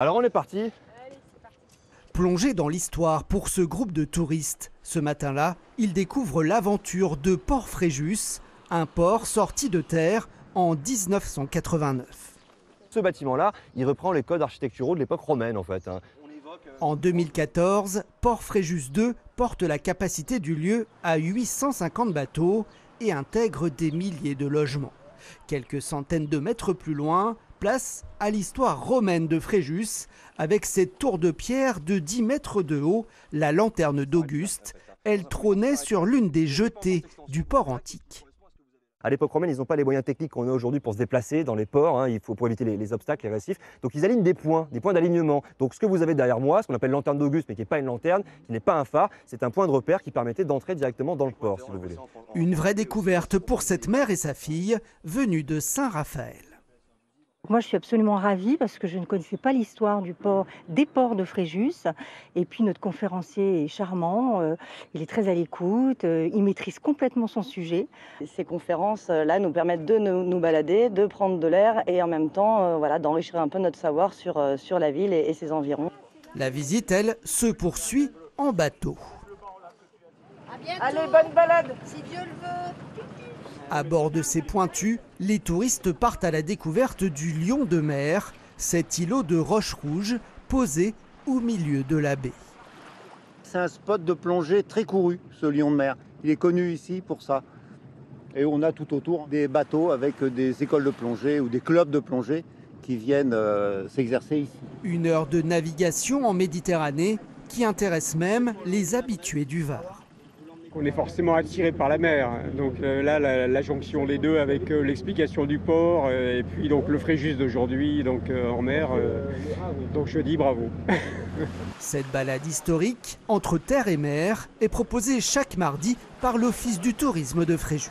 Alors on est parti. Plongé dans l'histoire pour ce groupe de touristes, ce matin-là, ils découvrent l'aventure de Port Fréjus, un port sorti de terre en 1989. Ce bâtiment-là, il reprend les codes architecturaux de l'époque romaine en fait. En 2014, Port Fréjus 2 porte la capacité du lieu à 850 bateaux et intègre des milliers de logements. Quelques centaines de mètres plus loin, place à l'histoire romaine de Fréjus, avec cette tour de pierre de 10 mètres de haut, la lanterne d'Auguste. Elle trônait sur l'une des jetées du port antique. À l'époque romaine, ils n'ont pas les moyens techniques qu'on a aujourd'hui pour se déplacer dans les ports. Il faut pour éviter les obstacles, les récifs. Donc ils alignent des points d'alignement. Donc ce que vous avez derrière moi, ce qu'on appelle lanterne d'Auguste, mais qui n'est pas une lanterne, qui n'est pas un phare, c'est un point de repère qui permettait d'entrer directement dans le port, si vous voulez. Une vraie découverte pour cette mère et sa fille, venues de Saint-Raphaël. Moi, je suis absolument ravie parce que je ne connaissais pas l'histoire des ports de Fréjus. Et puis, notre conférencier est charmant, il est très à l'écoute, il maîtrise complètement son sujet. Ces conférences-là nous permettent de nous balader, de prendre de l'air et en même temps d'enrichir un peu notre savoir sur la ville et ses environs. La visite, elle, se poursuit en bateau. À bientôt. Allez, bonne balade! Si Dieu le veut. À bord de ces pointus, les touristes partent à la découverte du lion de mer, cet îlot de roches rouges posé au milieu de la baie. C'est un spot de plongée très couru, ce lion de mer. Il est connu ici pour ça. Et on a tout autour des bateaux avec des écoles de plongée ou des clubs de plongée qui viennent s'exercer ici. Une heure de navigation en Méditerranée qui intéresse même les habitués du Var. On est forcément attiré par la mer, donc là la jonction des deux avec l'explication du port et puis donc le Fréjus d'aujourd'hui donc en mer, donc je dis bravo. Cette balade historique entre terre et mer est proposée chaque mardi par l'Office du tourisme de Fréjus.